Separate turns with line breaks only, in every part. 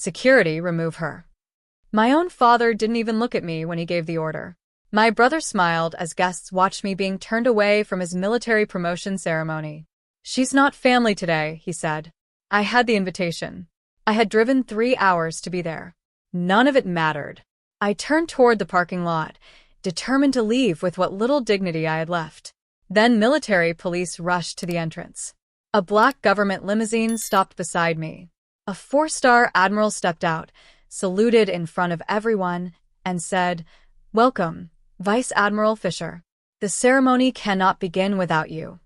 Security, remove her. My own father didn't even look at me when he gave the order. My brother smiled as guests watched me being turned away from his military promotion ceremony. She's not family today, he said. I had the invitation. I had driven 3 hours to be there. None of it mattered. I turned toward the parking lot, determined to leave with what little dignity I had left. Then military police rushed to the entrance. A black government limousine stopped beside me. A 4-star Admiral stepped out, saluted in front of everyone, and said, "Welcome, Vice Admiral Fisher. The ceremony cannot begin without you."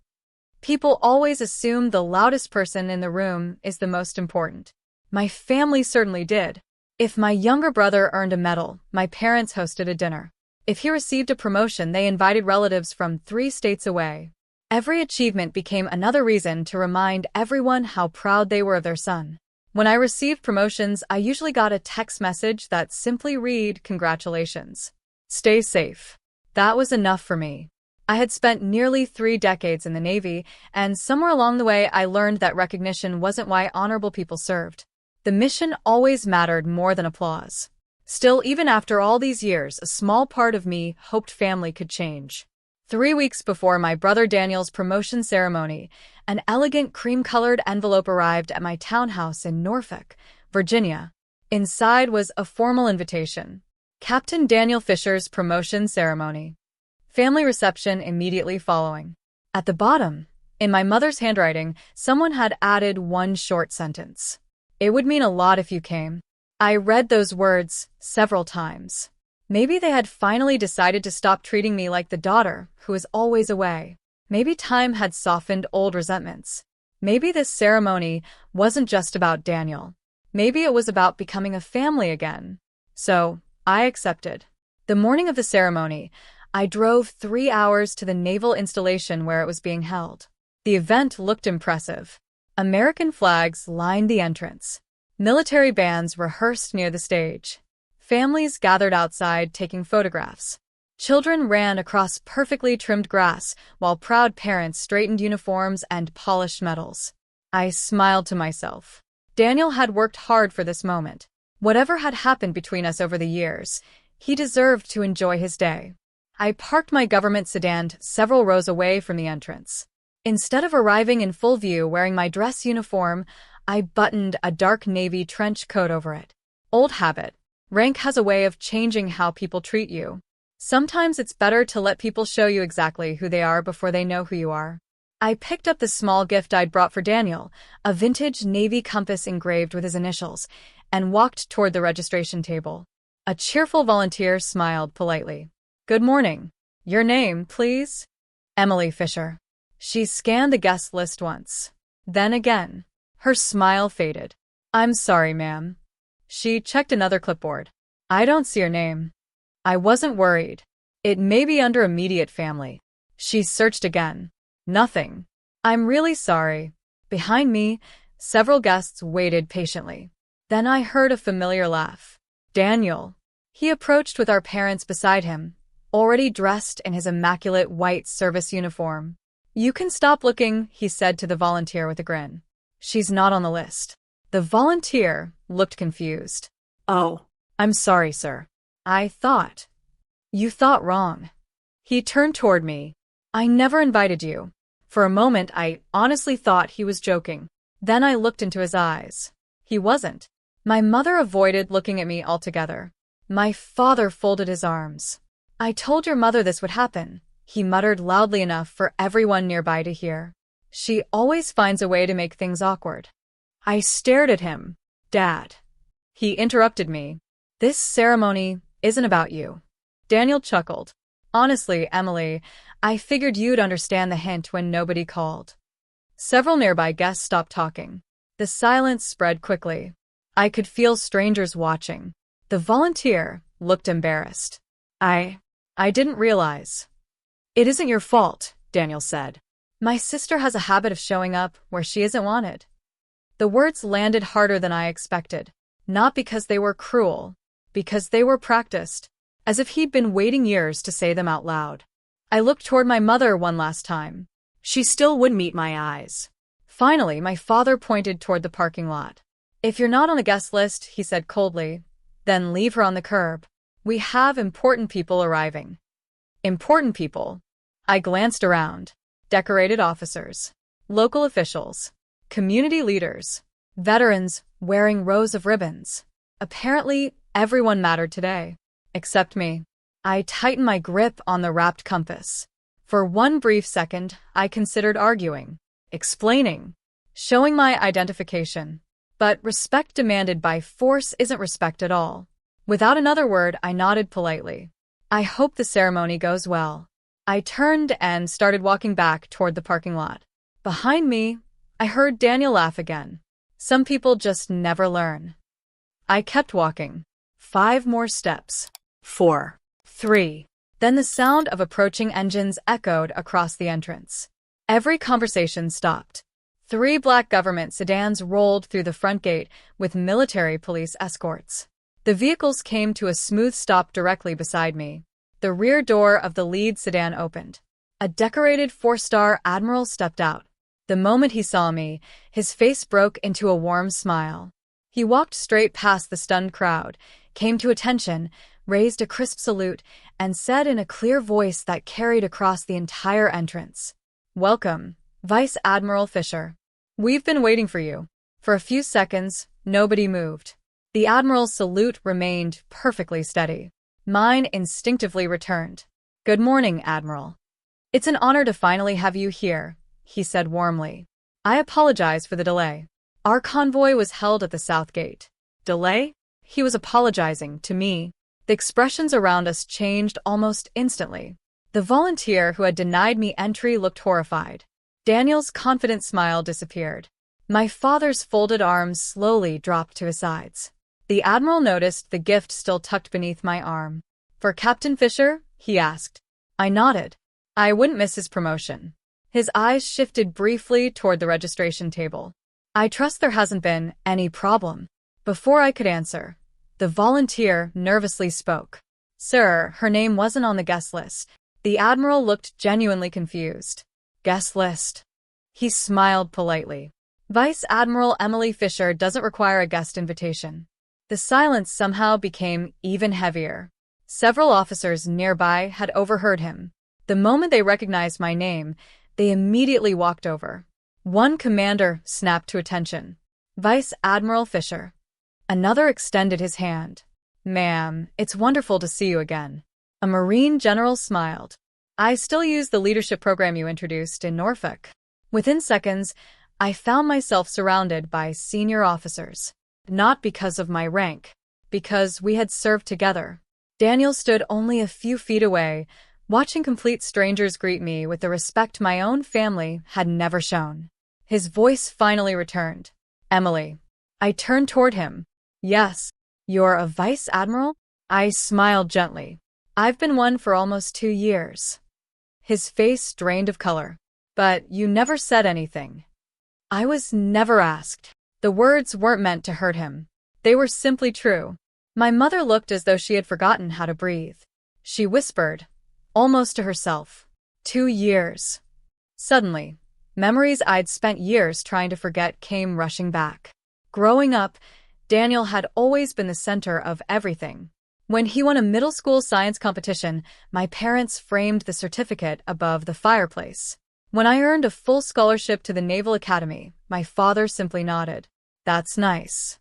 People always assume the loudest person in the room is the most important. My family certainly did. If my younger brother earned a medal, my parents hosted a dinner. If he received a promotion, they invited relatives from 3 states away. Every achievement became another reason to remind everyone how proud they were of their son. When I received promotions, I usually got a text message that simply read, "Congratulations. Stay safe." That was enough for me. I had spent nearly 3 decades in the Navy, and somewhere along the way I learned that recognition wasn't why honorable people served. The mission always mattered more than applause. Still, even after all these years, a small part of me hoped family could change. 3 weeks before my brother Daniel's promotion ceremony, an elegant cream-colored envelope arrived at my townhouse in Norfolk, Virginia. Inside was a formal invitation. Captain Daniel Fisher's promotion ceremony. Family reception immediately following. At the bottom, in my mother's handwriting, someone had added one short sentence. "It would mean a lot if you came." I read those words several times. Maybe they had finally decided to stop treating me like the daughter who was always away. Maybe time had softened old resentments. Maybe this ceremony wasn't just about Daniel. Maybe it was about becoming a family again. So, I accepted. The morning of the ceremony, I drove 3 hours to the naval installation where it was being held. The event looked impressive. American flags lined the entrance. Military bands rehearsed near the stage. Families gathered outside taking photographs. Children ran across perfectly trimmed grass, while proud parents straightened uniforms and polished medals. I smiled to myself. Daniel had worked hard for this moment. Whatever had happened between us over the years, he deserved to enjoy his day. I parked my government sedan several rows away from the entrance. Instead of arriving in full view wearing my dress uniform, I buttoned a dark navy trench coat over it. Old habit. Rank has a way of changing how people treat you. Sometimes it's better to let people show you exactly who they are before they know who you are. I picked up the small gift I'd brought for Daniel, a vintage navy compass engraved with his initials, and walked toward the registration table. A cheerful volunteer smiled politely. "Good morning. Your name, please?" "Emily Fisher." She scanned the guest list once. Then again. Her smile faded. "I'm sorry, ma'am." She checked another clipboard. "I don't see your name." I wasn't worried. It may be under immediate family. She searched again. Nothing. "I'm really sorry." Behind me, several guests waited patiently. Then I heard a familiar laugh. Daniel. He approached with our parents beside him, already dressed in his immaculate white service uniform. "You can stop looking," he said to the volunteer with a grin. "She's not on the list." The volunteer looked confused. "Oh, I'm sorry, sir." I thought. "You thought wrong." He turned toward me. "I never invited you." For a moment, I honestly thought he was joking. Then I looked into his eyes. He wasn't. My mother avoided looking at me altogether. My father folded his arms. "I told your mother this would happen," he muttered loudly enough for everyone nearby to hear. "She always finds a way to make things awkward." I stared at him. "Dad." He interrupted me. "This ceremony isn't about you." Daniel chuckled. "Honestly, Emily, I figured you'd understand the hint when nobody called." Several nearby guests stopped talking. The silence spread quickly. I could feel strangers watching. The volunteer looked embarrassed. I didn't realize." "It isn't your fault," Daniel said. "My sister has a habit of showing up where she isn't wanted." The words landed harder than I expected. Not because they were cruel, because they were practiced, as if he'd been waiting years to say them out loud. I looked toward my mother one last time. She still wouldn't meet my eyes. Finally, my father pointed toward the parking lot. If you're not on the guest list, he said coldly, then leave her on the curb. We have important people arriving. Important people. I glanced around. Decorated officers, local officials, community leaders, veterans wearing rows of ribbons. Apparently, everyone mattered today. Except me. I tightened my grip on the wrapped compass. For one brief second, I considered arguing, explaining, showing my identification. But respect demanded by force isn't respect at all. Without another word, I nodded politely. I hope the ceremony goes well. I turned and started walking back toward the parking lot. Behind me, I heard Daniel laugh again. Some people just never learn. I kept walking. 5 more steps. 4. 3. Then the sound of approaching engines echoed across the entrance. Every conversation stopped. 3 black government sedans rolled through the front gate with military police escorts. The vehicles came to a smooth stop directly beside me. The rear door of the lead sedan opened. A decorated 4-star Admiral stepped out. The moment he saw me, his face broke into a warm smile. He walked straight past the stunned crowd, came to attention, raised a crisp salute, and said in a clear voice that carried across the entire entrance, "Welcome, Vice Admiral Fisher. We've been waiting for you." For a few seconds, nobody moved. The Admiral's salute remained perfectly steady. Mine instinctively returned. "Good morning, Admiral. It's an honor to finally have you here," he said warmly. "I apologize for the delay. Our convoy was held at the South Gate." Delay? He was apologizing to me. The expressions around us changed almost instantly. The volunteer who had denied me entry looked horrified. Daniel's confident smile disappeared. My father's folded arms slowly dropped to his sides. The Admiral noticed the gift still tucked beneath my arm. "For Captain Fisher?" he asked. I nodded. I wouldn't miss his promotion. His eyes shifted briefly toward the registration table. "I trust there hasn't been any problem." Before I could answer, the volunteer nervously spoke. "Sir, her name wasn't on the guest list." The Admiral looked genuinely confused. "Guest list?" He smiled politely. "Vice Admiral Emily Fisher doesn't require a guest invitation." The silence somehow became even heavier. Several officers nearby had overheard him. The moment they recognized my name, they immediately walked over. One commander snapped to attention. "Vice Admiral Fisher." Another extended his hand. "Ma'am, it's wonderful to see you again." A Marine general smiled. "I still use the leadership program you introduced in Norfolk." Within seconds, I found myself surrounded by senior officers. Not because of my rank, because we had served together. Daniel stood only a few feet away, watching complete strangers greet me with the respect my own family had never shown. His voice finally returned. "Emily." I turned toward him. "Yes, you're a Vice Admiral?" I smiled gently. "I've been one for almost 2 years." His face drained of color. "But you never said anything." I was never asked. The words weren't meant to hurt him. They were simply true. My mother looked as though she had forgotten how to breathe. She whispered, almost to herself, 2 years. Suddenly, memories I'd spent years trying to forget came rushing back. Growing up, Daniel had always been the center of everything. When he won a middle school science competition, my parents framed the certificate above the fireplace. When I earned a full scholarship to the Naval Academy, my father simply nodded. "That's nice."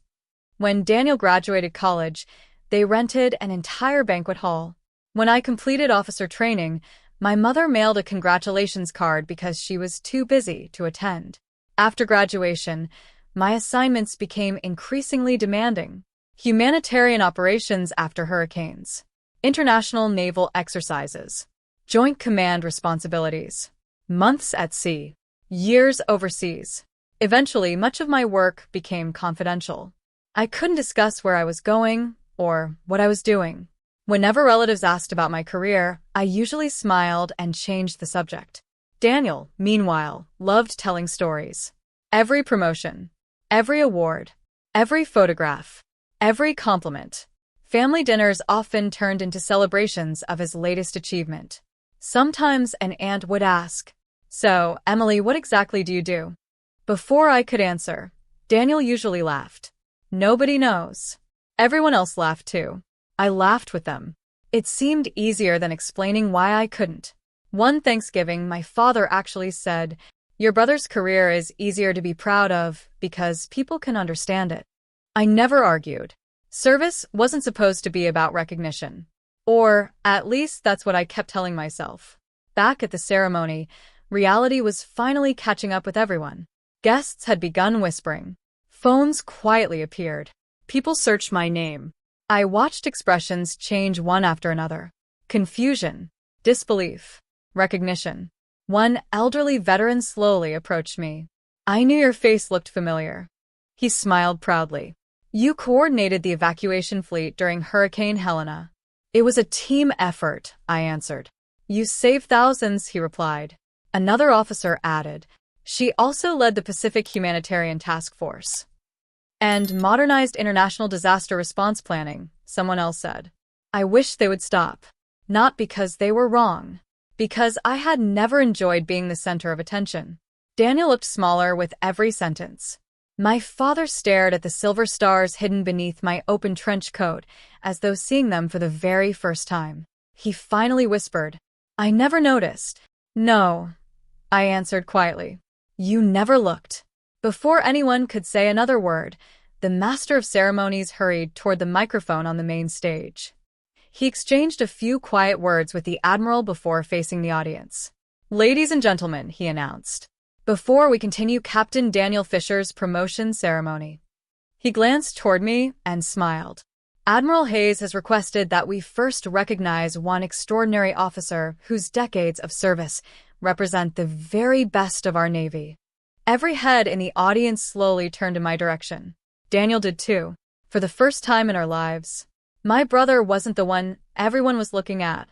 When Daniel graduated college, they rented an entire banquet hall. When I completed officer training, my mother mailed a congratulations card because she was too busy to attend. After graduation, my assignments became increasingly demanding. Humanitarian operations after hurricanes, international naval exercises, joint command responsibilities, months at sea, years overseas. Eventually, much of my work became confidential. I couldn't discuss where I was going or what I was doing. Whenever relatives asked about my career, I usually smiled and changed the subject. Daniel, meanwhile, loved telling stories. Every promotion, every award, every photograph, every compliment. Family dinners often turned into celebrations of his latest achievement. Sometimes an aunt would ask, "So, Emily, what exactly do you do?" Before I could answer, Daniel usually laughed. Nobody knows. Everyone else laughed too. I laughed with them. It seemed easier than explaining why I couldn't. One Thanksgiving, my father actually said, "Your brother's career is easier to be proud of because people can understand it." I never argued. Service wasn't supposed to be about recognition. Or, at least that's what I kept telling myself. Back at the ceremony, reality was finally catching up with everyone. Guests had begun whispering. Phones quietly appeared. People searched my name. I watched expressions change one after another. Confusion, disbelief, recognition. One elderly veteran slowly approached me. "I knew your face looked familiar." He smiled proudly. "You coordinated the evacuation fleet during Hurricane Helena." "It was a team effort," I answered. "You saved thousands," he replied. Another officer added, "She also led the Pacific Humanitarian Task Force and modernized international disaster response planning," someone else said. I wish they would stop. Not because they were wrong. Because I had never enjoyed being the center of attention. Daniel looked smaller with every sentence. My father stared at the silver stars hidden beneath my open trench coat, as though seeing them for the very first time. He finally whispered, "I never noticed." "No," I answered quietly. "You never looked." Before anyone could say another word, the master of ceremonies hurried toward the microphone on the main stage. He exchanged a few quiet words with the Admiral before facing the audience. "Ladies and gentlemen," he announced, "before we continue Captain Daniel Fisher's promotion ceremony." He glanced toward me and smiled. "Admiral Hayes has requested that we first recognize one extraordinary officer whose decades of service represent the very best of our Navy." Every head in the audience slowly turned in my direction. Daniel did too. For the first time in our lives, my brother wasn't the one everyone was looking at.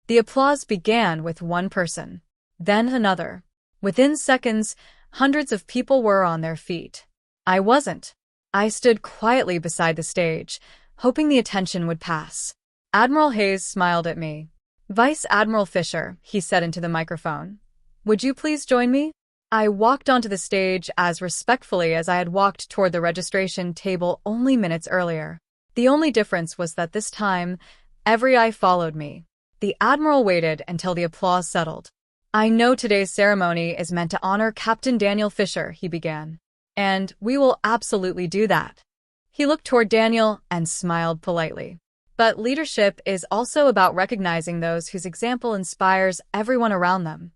The applause began with one person, then another. Within seconds, hundreds of people were on their feet. I wasn't. I stood quietly beside the stage, hoping the attention would pass. Admiral Hayes smiled at me. "Vice Admiral Fisher," he said into the microphone, "would you please join me?" I walked onto the stage as respectfully as I had walked toward the registration table only minutes earlier. The only difference was that this time, every eye followed me. The Admiral waited until the applause settled. "I know today's ceremony is meant to honor Captain Daniel Fisher," he began. "And we will absolutely do that." He looked toward Daniel and smiled politely. "But leadership is also about recognizing those whose example inspires everyone around them."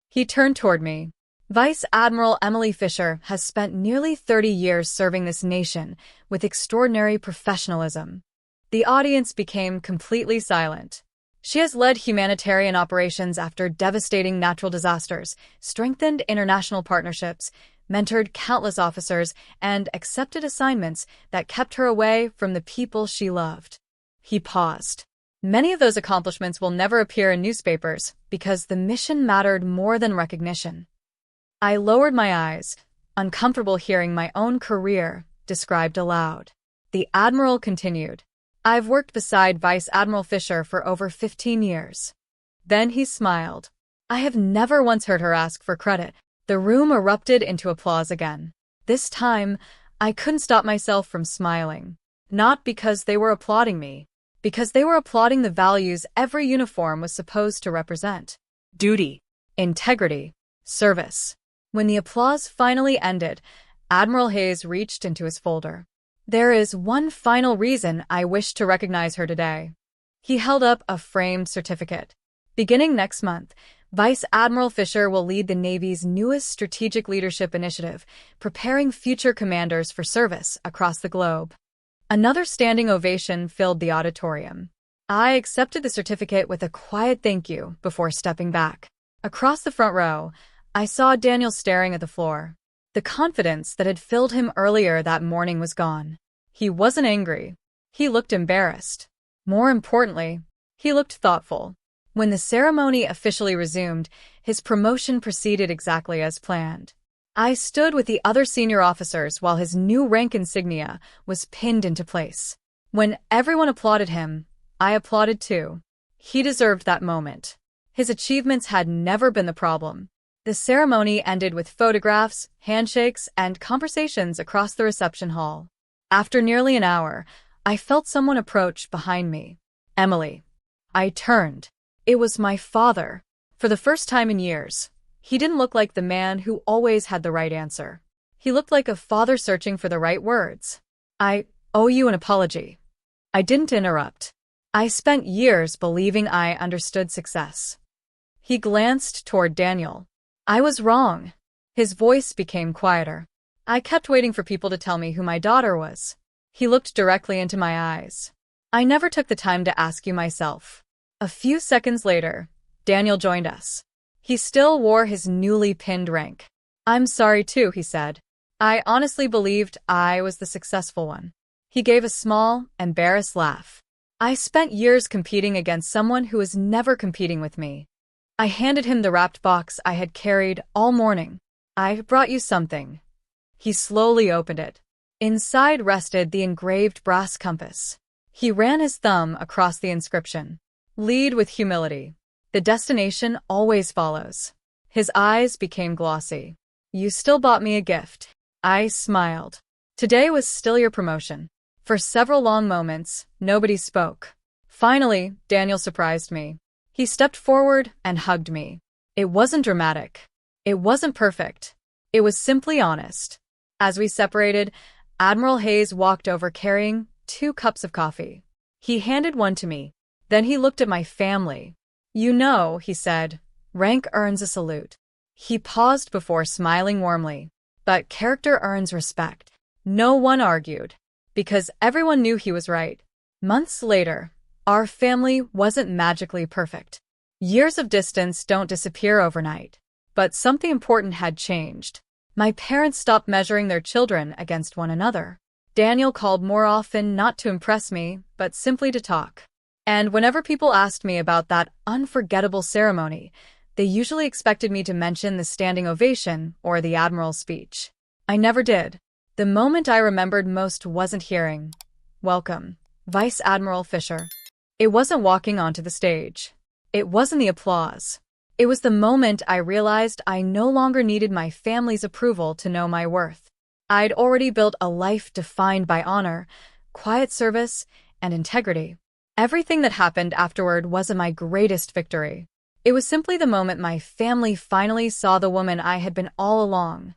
He turned toward me. "Vice Admiral Emily Fisher has spent nearly 30 years serving this nation with extraordinary professionalism." The audience became completely silent. "She has led humanitarian operations after devastating natural disasters, strengthened international partnerships, mentored countless officers, and accepted assignments that kept her away from the people she loved." He paused. "Many of those accomplishments will never appear in newspapers because the mission mattered more than recognition." I lowered my eyes, uncomfortable hearing my own career described aloud. The Admiral continued, "I've worked beside Vice Admiral Fisher for over 15 years. Then he smiled. I have never once heard her ask for credit. The room erupted into applause again. This time, I couldn't stop myself from smiling. Not because they were applauding me, because they were applauding the values every uniform was supposed to represent. Duty, integrity, service. When the applause finally ended, Admiral Hayes reached into his folder. "There is one final reason I wish to recognize her today." He held up a framed certificate. "Beginning next month, Vice Admiral Fisher will lead the Navy's newest strategic leadership initiative, preparing future commanders for service across the globe." Another standing ovation filled the auditorium. I accepted the certificate with a quiet thank you before stepping back. Across the front row, I saw Daniel staring at the floor. The confidence that had filled him earlier that morning was gone. He wasn't angry. He looked embarrassed. More importantly, he looked thoughtful. When the ceremony officially resumed, his promotion proceeded exactly as planned. I stood with the other senior officers while his new rank insignia was pinned into place. When everyone applauded him, I applauded too. He deserved that moment. His achievements had never been the problem. The ceremony ended with photographs, handshakes, and conversations across the reception hall. After nearly an hour, I felt someone approach behind me. Emily. I turned. It was my father. For the first time in years, he didn't look like the man who always had the right answer. He looked like a father searching for the right words. I owe you an apology. I didn't interrupt. I spent years believing I understood success. He glanced toward Daniel. I was wrong. His voice became quieter. I kept waiting for people to tell me who my daughter was. He looked directly into my eyes. I never took the time to ask you myself. A few seconds later, Daniel joined us. He still wore his newly pinned rank. I'm sorry too, he said. I honestly believed I was the successful one. He gave a small, embarrassed laugh. I spent years competing against someone who was never competing with me. I handed him the wrapped box I had carried all morning. I brought you something. He slowly opened it. Inside rested the engraved brass compass. He ran his thumb across the inscription. Lead with humility. The destination always follows. His eyes became glossy. You still bought me a gift. I smiled. Today was still your promotion. For several long moments, nobody spoke. Finally, Daniel surprised me. He stepped forward and hugged me. It wasn't dramatic. It wasn't perfect. It was simply honest. As we separated, Admiral Hayes walked over carrying 2 cups of coffee. He handed one to me. Then he looked at my family. You know, he said, rank earns a salute. He paused before smiling warmly. But character earns respect. No one argued, because everyone knew he was right. Months later, our family wasn't magically perfect. Years of distance don't disappear overnight. But something important had changed. My parents stopped measuring their children against one another. Daniel called more often, not to impress me, but simply to talk. And whenever people asked me about that unforgettable ceremony, they usually expected me to mention the standing ovation or the Admiral's speech. I never did. The moment I remembered most wasn't hearing, "Welcome, Vice Admiral Fisher." It wasn't walking onto the stage. It wasn't the applause. It was the moment I realized I no longer needed my family's approval to know my worth. I'd already built a life defined by honor, quiet service, and integrity. Everything that happened afterward wasn't my greatest victory. It was simply the moment my family finally saw the woman I had been all along.